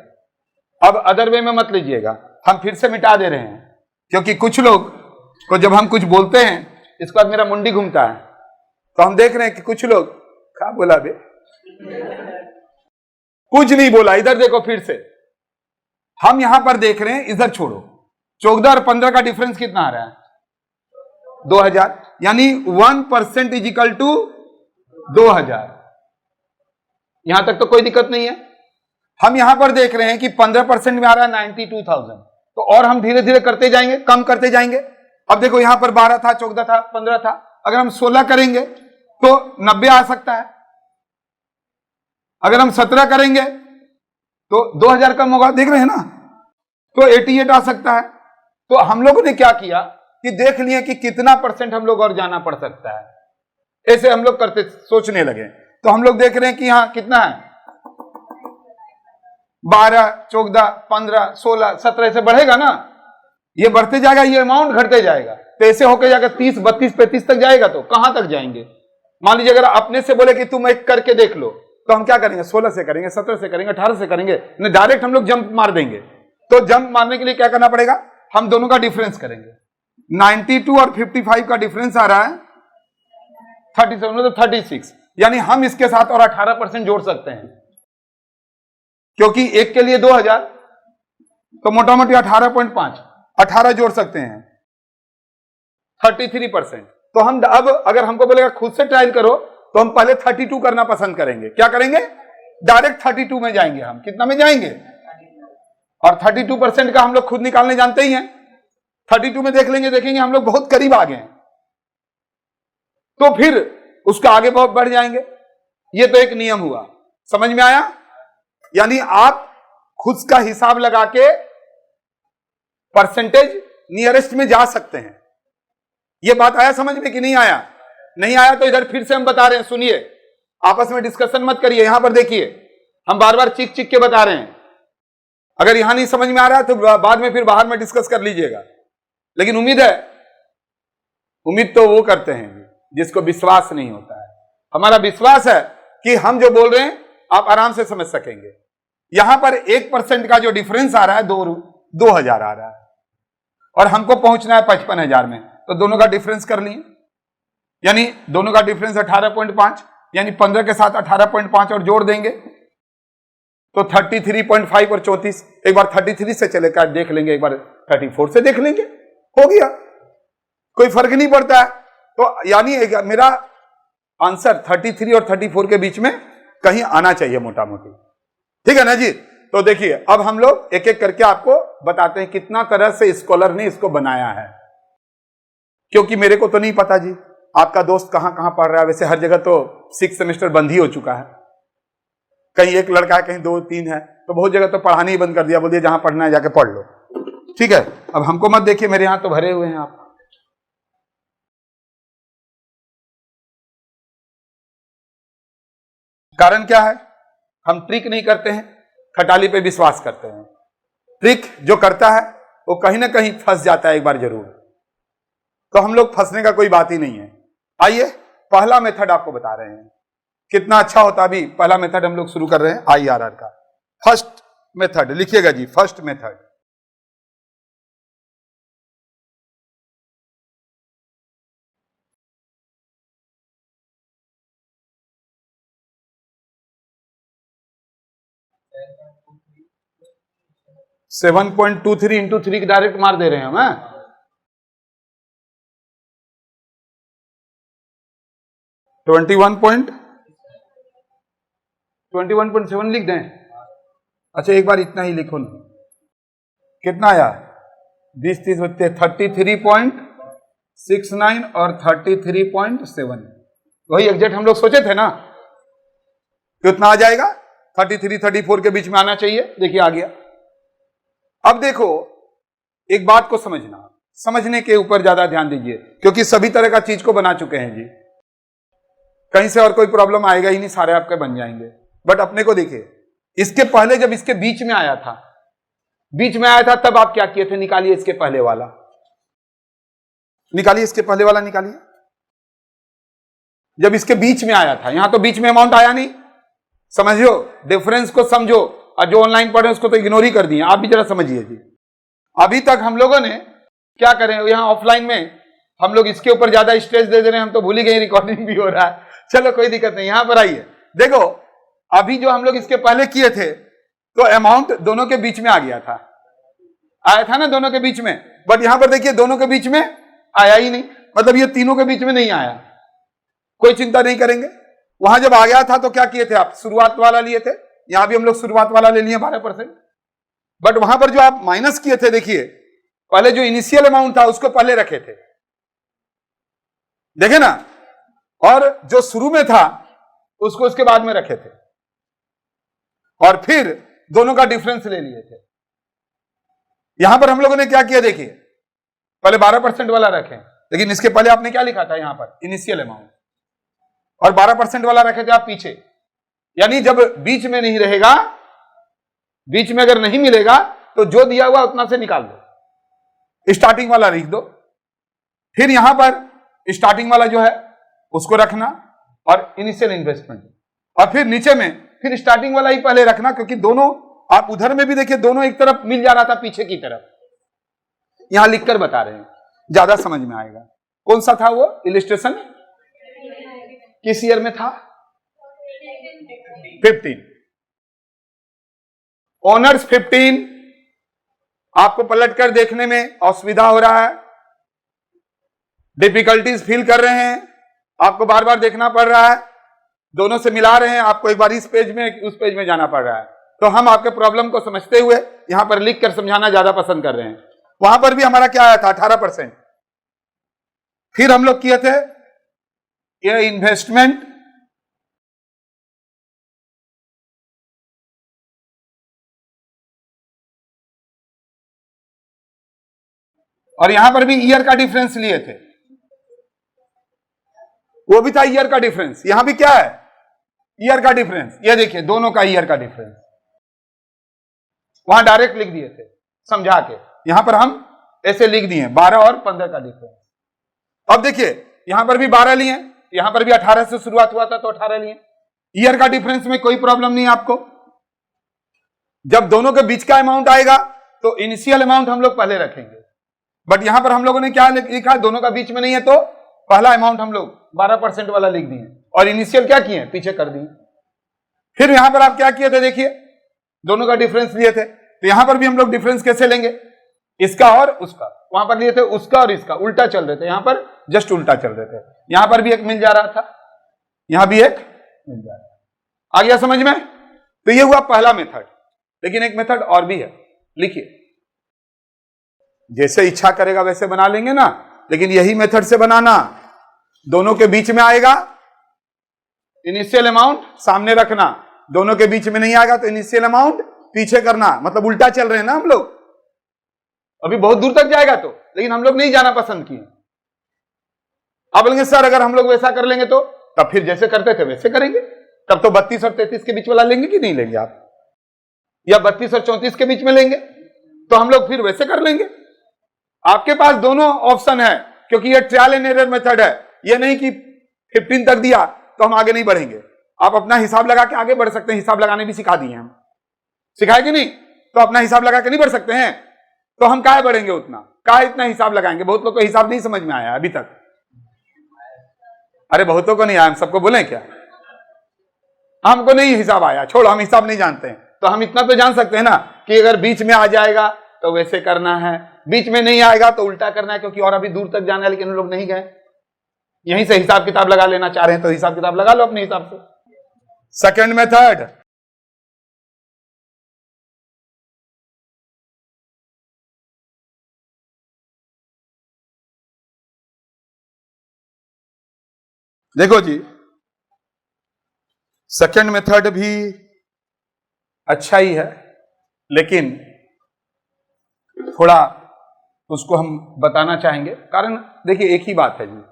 अब अदर वे में मत लीजिएगा, हम फिर से मिटा दे रहे हैं क्योंकि कुछ लोग को जब हम कुछ बोलते हैं इसके बाद मेरा मुंडी घूमता है, तो हम देख रहे हैं कि कुछ लोग क्या बोला बे, कुछ नहीं बोला। इधर देखो फिर से, हम यहां पर देख रहे हैं, इधर छोड़ो, 14 और 15 का डिफरेंस कितना आ रहा है? 2000, यानी 1% इज इक्वल टू 2000। यहां तक तो कोई दिक्कत नहीं है। हम यहां पर देख रहे हैं कि 15% में आ रहा है 92,000, तो और हम धीरे धीरे करते जाएंगे, कम करते जाएंगे। अब देखो यहां पर 12 था, 14 था, 15 था, अगर हम 16 करेंगे तो 90 आ सकता है, अगर हम 17 करेंगे तो 2000 कम होगा, देख रहे हैं ना, तो 88 आ सकता है। तो हम लोगों ने क्या किया कि देख लिए कि कितना परसेंट हम लोग और जाना पड़ सकता है, ऐसे हम लोग करते सोचने लगे। तो हम लोग देख रहे हैं कि यहां कितना है, 12, 14, 15, 16, 17 ऐसे बढ़ेगा ना, ये बढ़ते जाएगा, ये अमाउंट घटते जाएगा, तो ऐसे होकर जाएगा 30, 32, 35 तक जाएगा। तो कहां तक जाएंगे? मान लीजिए अगर अपने से बोले कि तुम एक करके देख लो, तो हम क्या करेंगे? 16 से करेंगे, 17 से करेंगे, 18 से करेंगे, डायरेक्ट हम लोग जंप मार देंगे। तो जंप मारने के लिए क्या करना पड़ेगा? हम दोनों का डिफरेंस करेंगे। 92 और 55 का डिफरेंस आ रहा है 37, मतलब 36, यानी हम इसके साथ और 18% जोड़ सकते हैं, क्योंकि एक के लिए 2000, तो मोटा मोटी 18.5, 18 जोड़ सकते हैं, 33%। तो हम अब अगर हमको बोलेगा खुद से ट्रायल करो, तो हम पहले 32 करना पसंद करेंगे। क्या करेंगे? डायरेक्ट 32 में जाएंगे। हम कितना में जाएंगे? और 32% का हम लोग खुद निकालने जानते ही हैं। 32 में देख लेंगे, देखेंगे हम लोग बहुत करीब आ गए हैं, तो फिर उसका आगे बहुत बढ़ जाएंगे। ये तो एक नियम हुआ, समझ में आया? यानी आप खुद का हिसाब लगा के परसेंटेज नियरेस्ट में जा सकते हैं। ये बात आया समझ में कि नहीं आया? नहीं आया तो इधर फिर से हम बता रहे हैं, सुनिए, आपस में डिस्कशन मत करिए। यहां पर देखिए, हम बार बार चिक चिक के बता रहे हैं। अगर यहां नहीं समझ में आ रहा है तो बाद में फिर बाहर में डिस्कस कर लीजिएगा। लेकिन उम्मीद है, उम्मीद तो वो करते हैं जिसको विश्वास नहीं होता है। हमारा विश्वास है कि हम जो बोल रहे हैं आप आराम से समझ सकेंगे। यहां पर 1% का जो डिफरेंस आ रहा है 2000 आ रहा है, और हमको पहुंचना है 55,000 में, तो दोनों का डिफरेंस कर लिए, यानी दोनों का डिफरेंस 18.5, यानी 15 के साथ 18.5 और जोड़ देंगे तो 33.5 और 34। एक बार 33 से चले कर देख लेंगे, एक बार 34 से देख लेंगे, हो गया, कोई फर्क नहीं पड़ता है। तो यानी मेरा आंसर 33 और 34 के बीच में कहीं आना चाहिए मोटा मोटी, ठीक है ना जी? तो देखिए, अब हम लोग एक एक करके आपको बताते हैं कितना तरह से स्कॉलर ने इसको बनाया है, क्योंकि मेरे को तो नहीं पता जी आपका दोस्त कहां कहां पढ़ रहा है। वैसे हर जगह तो 6 सेमेस्टर बंद ही हो चुका है, कहीं एक लड़का है, कहीं 2, 3 है, तो बहुत जगह तो पढ़ाने ही बंद कर दिया, बोल दिया जहां पढ़ना है जाके पढ़ लो, ठीक है? अब हमको मत देखिए, मेरे यहां तो भरे हुए हैं आप। कारण क्या है? हम ट्रिक नहीं करते हैं, खटाली पे विश्वास करते हैं। ट्रिक जो करता है वो कहीं ना कहीं फंस जाता है एक बार जरूर, तो हम लोग फंसने का कोई बात ही नहीं है। आइए पहला मेथड आपको बता रहे हैं, कितना अच्छा होता। अभी पहला मेथड हम लोग शुरू कर रहे हैं IRR का। फर्स्ट मेथड लिखिएगा जी, फर्स्ट मेथड। सेवन 7.23 इंटू 3 की डायरेक्ट मार दे रहे हैं हम, 21.7 लिख दें। अच्छा एक बार इतना ही लिखो ना, कितना आया? 20, 30 बचते 33.69 और 33.7, वही एग्जैक्ट हम लोग सोचे थे ना, कितना आ जाएगा? 33, 34 के बीच में आना चाहिए। देखिए आ गया। अब देखो, एक बात को समझना, समझने के ऊपर ज्यादा ध्यान दीजिए, क्योंकि सभी तरह का चीज को बना चुके हैं जी, कहीं से और कोई प्रॉब्लम आएगा ही नहीं, सारे आपके बन जाएंगे। बट अपने को देखिए, इसके पहले जब इसके बीच में आया था, तब आप क्या किए थे? निकालिए इसके पहले वाला, निकालिए इसके पहले वाला, निकालिए। जब इसके बीच में आया था, यहां तो बीच में अमाउंट आया नहीं, समझो, डिफरेंस को समझो। और जो ऑनलाइन पढ़े उसको तो इग्नोर ही कर दिए, आप भी जरा समझिए जी। अभी तक हम लोगों ने क्या करें, यहां ऑफलाइन में हम लोग इसके ऊपर ज्यादा स्ट्रेस दे रहे हैं, हम तो भूल ही गए, रिकॉर्डिंग भी हो रहा है। चलो कोई दिक्कत नहीं, यहां पर आइए, देखो अभी जो हम लोग इसके पहले किए थे तो अमाउंट दोनों के बीच में आ गया था, आया था ना दोनों के बीच में, बट यहां पर देखिए दोनों के बीच में आया ही नहीं, मतलब ये तीनों के बीच में नहीं आया। कोई चिंता नहीं करेंगे, वहां जब आ गया था तो क्या किए थे आप? शुरुआत वाला लिए थे, यहां भी हम लोग शुरुआत वाला ले लिए 12%, बट वहां पर जो आप माइनस किए थे, देखिए पहले जो इनिशियल अमाउंट था उसको पहले रखे थे, देखे ना, और जो शुरू में था उसको उसके बाद में रखे थे, और फिर दोनों का डिफरेंस ले लिए थे। यहां पर हम लोगों ने क्या किया, देखिए पहले 12% वाला रखें, लेकिन इसके पहले आपने क्या लिखा था यहां पर? इनिशियल अमाउंट, और 12% वाला रखे थे आप पीछे, यानी जब बीच में नहीं रहेगा, बीच में अगर नहीं मिलेगा तो जो दिया हुआ उतना से निकाल दो, स्टार्टिंग वाला लिख दो, फिर यहां पर स्टार्टिंग वाला जो है उसको रखना और इनिशियल इन्वेस्टमेंट, और फिर नीचे में फिर स्टार्टिंग वाला ही पहले रखना, क्योंकि दोनों आप उधर में भी देखिए दोनों एक तरफ मिल जा रहा था, पीछे की तरफ, यहां लिखकर बता रहे हैं, ज्यादा समझ में आएगा। कौन सा था वो इलिस्ट्रेशन, किस ईयर में था? 15 ऑनर्स 15। आपको पलटकर देखने में असुविधा हो रहा है, डिफिकल्टीज फील कर रहे हैं, आपको बार बार देखना पड़ रहा है, दोनों से मिला रहे हैं, आपको एक बार इस पेज में उस पेज में जाना पड़ रहा है, तो हम आपके प्रॉब्लम को समझते हुए यहां पर लिख कर समझाना ज्यादा पसंद कर रहे हैं। वहां पर भी हमारा क्या आया था? 18%। फिर हम लोग किए थे ये इन्वेस्टमेंट, और यहां पर भी ईयर का डिफरेंस लिए थे, वो भी था ईयर का डिफरेंस। यहां भी क्या है? ईयर का डिफरेंस, ये देखिए दोनों का ईयर का डिफरेंस, वहां डायरेक्ट लिख दिए थे समझा के, यहां पर हम ऐसे लिख दिए 12 और 15 का डिफरेंस। अब देखिए यहां पर भी 12 लिए, यहां पर भी 18 से शुरुआत हुआ था तो 18 लिए। ईयर का डिफरेंस में कोई प्रॉब्लम नहीं आपको, जब दोनों के बीच का अमाउंट आएगा तो इनिशियल अमाउंट हम लोग पहले रखेंगे, बट यहां पर हम लोगों ने क्या लिखा? दोनों का बीच में नहीं है तो पहला अमाउंट हम लोग 12% वाला लिख दिए, और इनिशियल क्या किए? पीछे कर दिए। फिर यहां पर आप क्या किए थे? देखिए दोनों का डिफरेंस लिए थे, तो यहां पर भी हम लोग डिफरेंस कैसे लेंगे? इसका और उसका, वहां पर लिए थे उसका और इसका, उल्टा चल रहे थे, यहां पर जस्ट उल्टा चल रहे थे। यहां पर भी एक मिल जा रहा था, यहां भी एक मिल जा रहा था। आ गया समझ में? तो ये हुआ पहला मेथड, लेकिन एक मेथड और भी है, लिखिए, जैसे इच्छा करेगा वैसे बना लेंगे ना, लेकिन यही मेथड से बनाना। दोनों के बीच में आएगा, इनिशियल अमाउंट सामने रखना, दोनों के बीच में नहीं आएगा तो इनिशियल अमाउंट पीछे करना, मतलब उल्टा चल रहे हैं ना हम लोग, अभी बहुत दूर तक जाएगा तो, लेकिन हम लोग नहीं जाना पसंद किए। आप बोलेंगे सर अगर हम लोग वैसा कर लेंगे तो, तब फिर जैसे करते थे वैसे करेंगे, तब तो 32 और 33 के बीच वाला लेंगे कि नहीं लेंगे आप, या 32 और 34 के बीच में लेंगे, तो हम लोग फिर वैसे कर लेंगे। आपके पास दोनों ऑप्शन है, क्योंकि ये ट्रायल एंड एरर मेथड है, ये नहीं कि 15 तक दिया तो हम आगे नहीं बढ़ेंगे। आप अपना हिसाब लगा के आगे बढ़ सकते हैं, हिसाब लगाने भी सिखा दिए हम, सिखाए कि नहीं? तो अपना हिसाब लगा के नहीं बढ़ सकते हैं, तो हम काहे बढ़ेंगे उतना, काहे इतना हिसाब लगाएंगे? बहुत लोग को हिसाब नहीं समझ में आया अभी तक। अरे बहुतों को नहीं आया, हम सबको बोले क्या? हमको नहीं हिसाब आया, छोड़ो, हम हिसाब नहीं जानते हैं, तो हम इतना तो जान सकते हैं ना कि अगर बीच में आ जाएगा तो वैसे करना है, बीच में नहीं आएगा तो उल्टा करना है, क्योंकि और अभी दूर तक जाना है, लेकिन हम लोग नहीं गए, यहीं से हिसाब किताब लगा लेना चाह रहे हैं तो हिसाब किताब लगा लो अपने हिसाब से। सेकंड मेथड, देखो जी, सेकंड मेथड भी अच्छा ही है, लेकिन थोड़ा उसको हम बताना चाहेंगे, कारण देखिए एक ही बात है जी,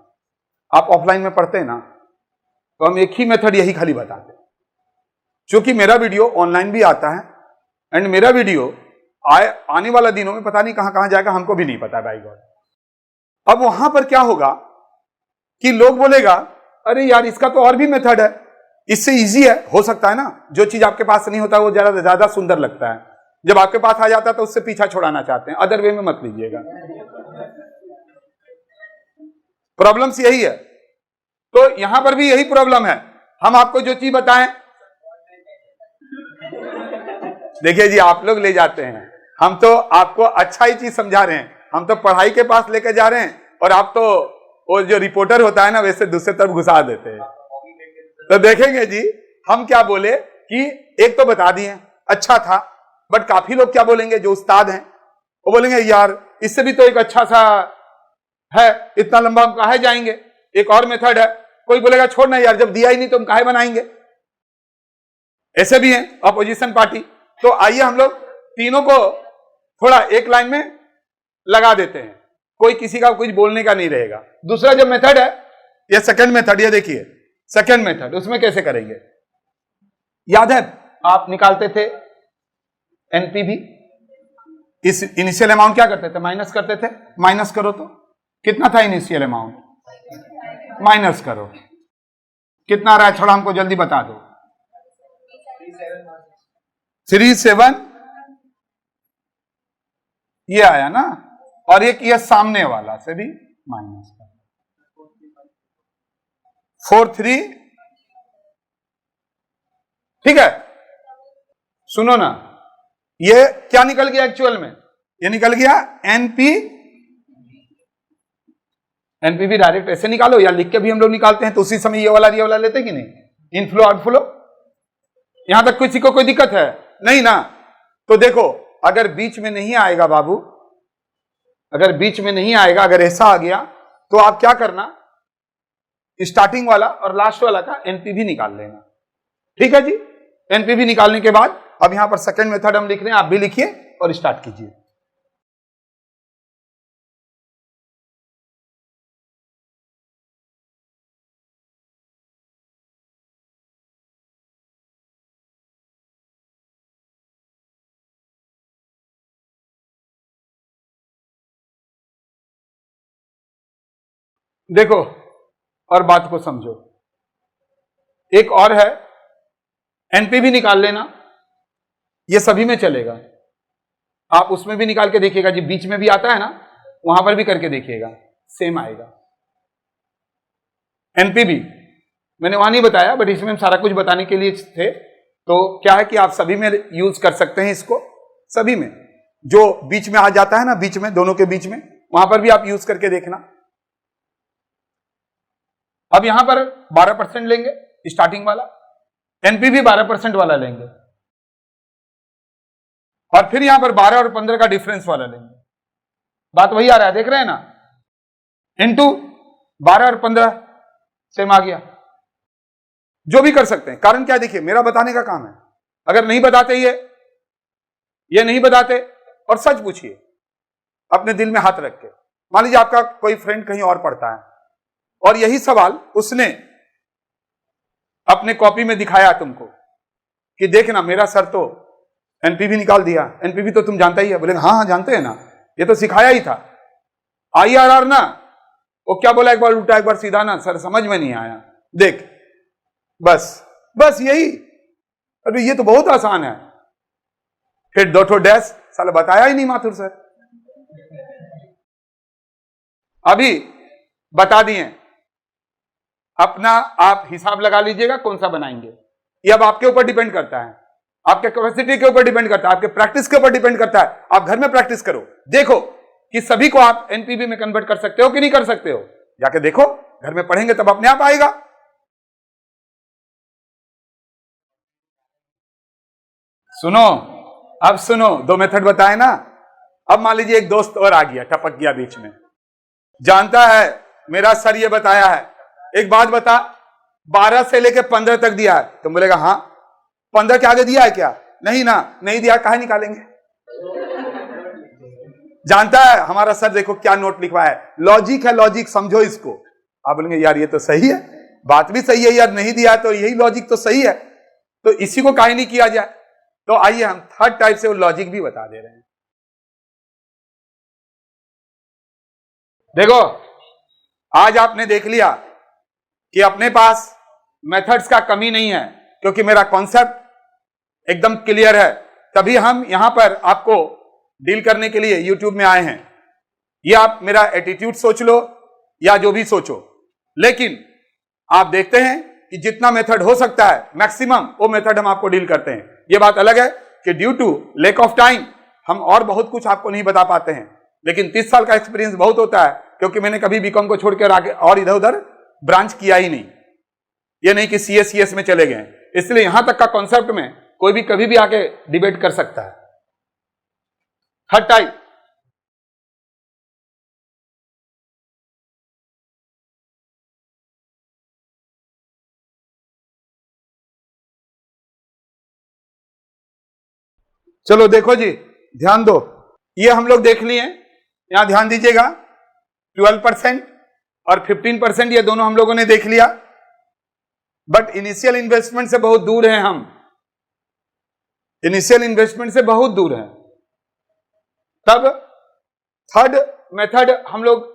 आप ऑफलाइन में पढ़ते हैं ना, तो हम एक ही मेथड यही खाली बताते हैं, क्योंकि मेरा वीडियो ऑनलाइन भी आता है एंड मेरा वीडियो आने वाला दिनों में पता नहीं कहां कहां जाएगा, हमको भी नहीं पता भाई गॉड। अब वहां पर क्या होगा कि लोग बोलेगा अरे यार इसका तो और भी मेथड है, इससे इजी है। हो सकता है ना, जो चीज आपके पास नहीं होता वो ज्यादा सुंदर लगता है, जब आपके पास आ जाता है तो उससे पीछा छुड़ाना चाहते हैं। अदर वे में मत लीजिएगा, प्रॉब्लम्स यही है। तो यहां पर भी यही प्रॉब्लम है। हम आपको जो चीज बताएं, देखिए जी आप लोग ले जाते हैं, हम तो आपको अच्छा ही चीज समझा रहे हैं, हम तो पढ़ाई के पास लेकर जा रहे हैं और आप तो वो जो रिपोर्टर होता है ना वैसे दूसरे तरफ घुसा देते हैं। तो देखेंगे जी हम क्या बोले कि एक तो बता दिए अच्छा था, बट काफी लोग क्या बोलेंगे जो उस्ताद हैं वो बोलेंगे यार इससे भी तो एक अच्छा सा है, इतना लंबा हम काहे जाएंगे, एक और मेथड है। कोई बोलेगा छोड़ना यार, जब दिया ही नहीं तो हम काहे बनाएंगे। ऐसे भी हैं अपोजिशन पार्टी। तो आइए हम लोग तीनों को थोड़ा एक लाइन में लगा देते हैं, कोई किसी का कुछ बोलने का नहीं रहेगा। दूसरा जो मेथड है ये सेकंड मेथड, ये देखिए सेकंड मेथड, उसमें कैसे करेंगे याद है, आप निकालते थे एनपीवी, इस इनिशियल अमाउंट क्या करते थे माइनस करते थे, माइनस करो तो कितना था इनिशियल अमाउंट, माइनस करो कितना आ रहा है, थोड़ा हमको जल्दी बता दो। 37 ये आया ना, और एक ये सामने वाला से भी माइनस कर 43, ठीक है। सुनो ना, ये क्या निकल गया एक्चुअल में, ये निकल गया एनपीवी डायरेक्ट ऐसे निकालो या लिख के भी हम लोग निकालते हैं, तो उसी समय ये वाला लेते कि नहीं, इनफ्लो आउटफ्लो। यहां तक किसी को कोई दिक्कत है नहीं ना। तो देखो अगर बीच में नहीं आएगा बाबू, अगर बीच में नहीं आएगा, अगर ऐसा आ गया तो आप क्या करना, स्टार्टिंग वाला और लास्ट वाला का एनपीवी निकाल लेना, ठीक है जी। एनपीवी निकालने के बाद अब यहां पर सेकंड मेथड हम लिख रहे हैं, आप भी लिखिए और स्टार्ट कीजिए। देखो और बात को समझो, एक और है एनपीवी निकाल लेना, ये सभी में चलेगा, आप उसमें भी निकाल के देखिएगा जी, बीच में भी आता है ना, वहां पर भी करके देखिएगा सेम आएगा। एनपीवी मैंने वहां नहीं बताया, बट इसमें हम सारा कुछ बताने के लिए थे। तो क्या है कि आप सभी में यूज कर सकते हैं इसको, सभी में जो बीच में आ जाता है ना, बीच में दोनों के बीच में, वहां पर भी आप यूज करके देखना। अब यहां पर 12% लेंगे स्टार्टिंग वाला, एनपीवी 12% वाला लेंगे, और फिर यहां पर 12 और 15 का डिफरेंस वाला लेंगे। बात वही आ रहा है, देख रहे हैं ना, इनटू 12 और 15 सेम आ गया। जो भी कर सकते हैं, कारण क्या, देखिए मेरा बताने का काम है। अगर नहीं बताते ये नहीं बताते, और सच पूछिए अपने दिल में हाथ रख के, मान लीजिए आपका कोई फ्रेंड कहीं और पढ़ता है और यही सवाल उसने अपने कॉपी में दिखाया तुमको कि देखना मेरा सर तो एनपीवी निकाल दिया, एनपीवी तो तुम जानता ही है। बोले हाँ जानते हैं ना, ये तो सिखाया ही था। आईआरआर ना, वो क्या बोला, एक बार उल्टा एक बार सीधा ना, सर समझ में नहीं आया, देख बस यही। अरे ये तो बहुत आसान है, फिर 2 ठो डैश, साला बताया ही नहीं माथुर सर। अभी बता दिए, अपना आप हिसाब लगा लीजिएगा कौन सा बनाएंगे। ये अब आपके ऊपर डिपेंड करता है, आपके कैपेसिटी के ऊपर डिपेंड करता है, आपके प्रैक्टिस के ऊपर डिपेंड करता है। आप घर में प्रैक्टिस करो, देखो कि सभी को आप एनपीवी में कन्वर्ट कर सकते हो कि नहीं कर सकते हो, जाके देखो, घर में पढ़ेंगे तब अपने आप आएगा। सुनो, अब सुनो, 2 मेथड बताए ना। अब मान लीजिए एक दोस्त और आ गया, टपक गया बीच में, जानता है मेरा सर ये बताया है, एक बात बता 12 से लेके 15 तक दिया है, तुम बोलेगा हाँ 15 के आगे दिया है क्या, नहीं ना, नहीं दिया, काहे निकालेंगे। जानता है हमारा सर देखो क्या नोट लिखवाया है, लॉजिक है, लॉजिक समझो इसको। आप बोलेंगे यार ये तो सही है, बात भी सही है यार, नहीं दिया तो यही लॉजिक तो सही है। तो इसी को काहे नहीं किया जाए। तो आइए हम थर्ड टाइप से वो लॉजिक भी बता दे रहे हैं। देखो, आज आपने देख लिया कि अपने पास मेथड्स का कमी नहीं है, क्योंकि मेरा कॉन्सेप्ट एकदम क्लियर है, तभी हम यहां पर आपको डील करने के लिए यूट्यूब में आए हैं। ये आप मेरा एटीट्यूड सोच लो या जो भी सोचो, लेकिन आप देखते हैं कि जितना मेथड हो सकता है मैक्सिमम वो मेथड हम आपको डील करते हैं। ये बात अलग है कि due to lack of time हम और बहुत कुछ आपको नहीं बता पाते हैं, लेकिन 30 साल का एक्सपीरियंस बहुत होता है, क्योंकि मैंने कभी बीकॉम को छोड़कर आगे और इधर उधर ब्रांच किया ही नहीं। ये नहीं कि सीएस में चले गए, इसलिए यहां तक का कॉन्सेप्ट में कोई भी कभी भी आके डिबेट कर सकता है। थर्ड टाइप, चलो देखो जी, ध्यान दो, ये हम लोग देख लिए, यहां ध्यान दीजिएगा, 12% और 15% ये दोनों हम लोगों ने देख लिया। बट इनिशियल इन्वेस्टमेंट से बहुत दूर हैं हम, इनिशियल इन्वेस्टमेंट से बहुत दूर हैं। तब थर्ड मेथड हम लोग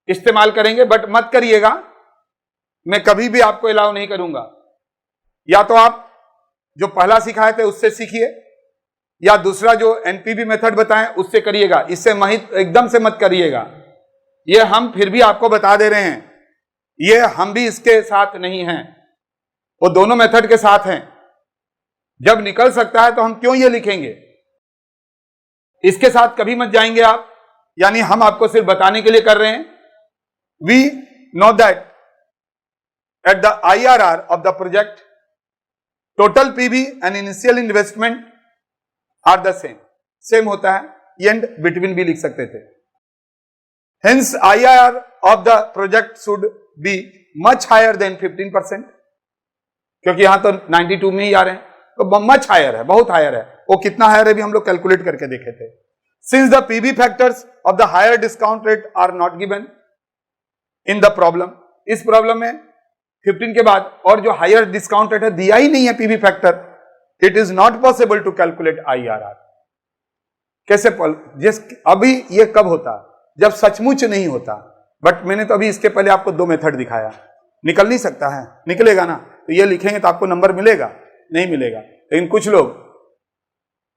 इस्तेमाल करेंगे, बट मत करिएगा, मैं कभी भी आपको अलाउ नहीं करूंगा। या तो आप जो पहला सिखाए थे उससे सीखिए, या दूसरा जो एनपीवी मेथड बताएं उससे करिएगा, इससे एकदम से मत करिएगा। ये हम फिर भी आपको बता दे रहे हैं, ये हम भी इसके साथ नहीं हैं, वो दोनों मेथड के साथ हैं। जब निकल सकता है तो हम क्यों ये लिखेंगे, इसके साथ कभी मत जाएंगे आप। यानी हम आपको सिर्फ बताने के लिए कर रहे हैं। We know that at the IRR of the project total PV and initial investment are the same होता है, एंड बिटवीन भी लिख सकते थे। Hence IRR of the project should be much higher than 15%, क्योंकि यहां तो 92 में ही आ रहे हैं, तो मच हायर है, बहुत हायर है। वो कितना हायर है भी हम लोग कैलकुलेट करके देखे थे। Since the PV factors of the higher discount rate are not given in the problem, इस प्रॉब्लम में 15 के बाद और जो हायर डिस्काउंट रेट है दिया ही नहीं है PV factor, it is not possible to calculate IRR। कैसे अभी ये कब होता, जब सचमुच नहीं होता। बट मैंने तो अभी इसके पहले आपको 2 मेथड दिखाया, निकल नहीं सकता है, निकलेगा ना, तो ये लिखेंगे तो आपको नंबर मिलेगा, नहीं मिलेगा। लेकिन कुछ लोग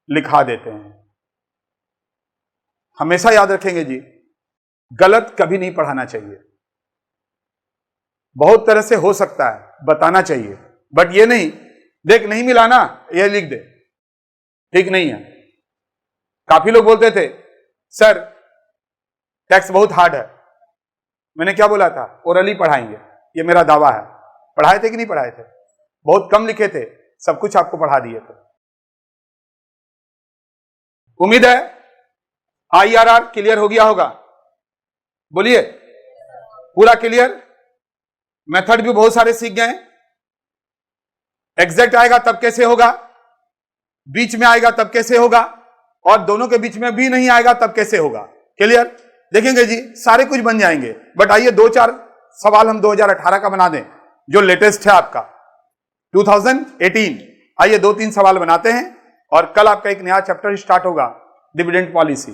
लिखा देते हैं। हमेशा याद रखेंगे जी, गलत कभी नहीं पढ़ाना चाहिए। बहुत तरह से हो सकता है, बताना चाहिए, बट ये नहीं, देख नहीं मिला ना ये लिख दे, ठीक नहीं है। काफी लोग बोलते थे सर टैक्स बहुत हार्ड है, मैंने क्या बोला था, ओरली पढ़ाएंगे, ये मेरा दावा है। पढ़ाए थे कि नहीं पढ़ाए थे, बहुत कम लिखे थे, सब कुछ आपको पढ़ा दिए थे। उम्मीद है IRR क्लियर हो गया होगा, बोलिए पूरा क्लियर। मेथड भी बहुत सारे सीख गए। एग्जैक्ट आएगा तब कैसे होगा, बीच में आएगा तब कैसे होगा, और दोनों के बीच में भी नहीं आएगा तब कैसे होगा। क्लियर, देखेंगे जी, सारे कुछ बन जाएंगे। बट आइए 2-4 सवाल हम 2018 का बना दें, जो लेटेस्ट है आपका 2018। आइए 2-3 सवाल बनाते हैं, और कल आपका एक नया चैप्टर स्टार्ट होगा, डिविडेंड पॉलिसी।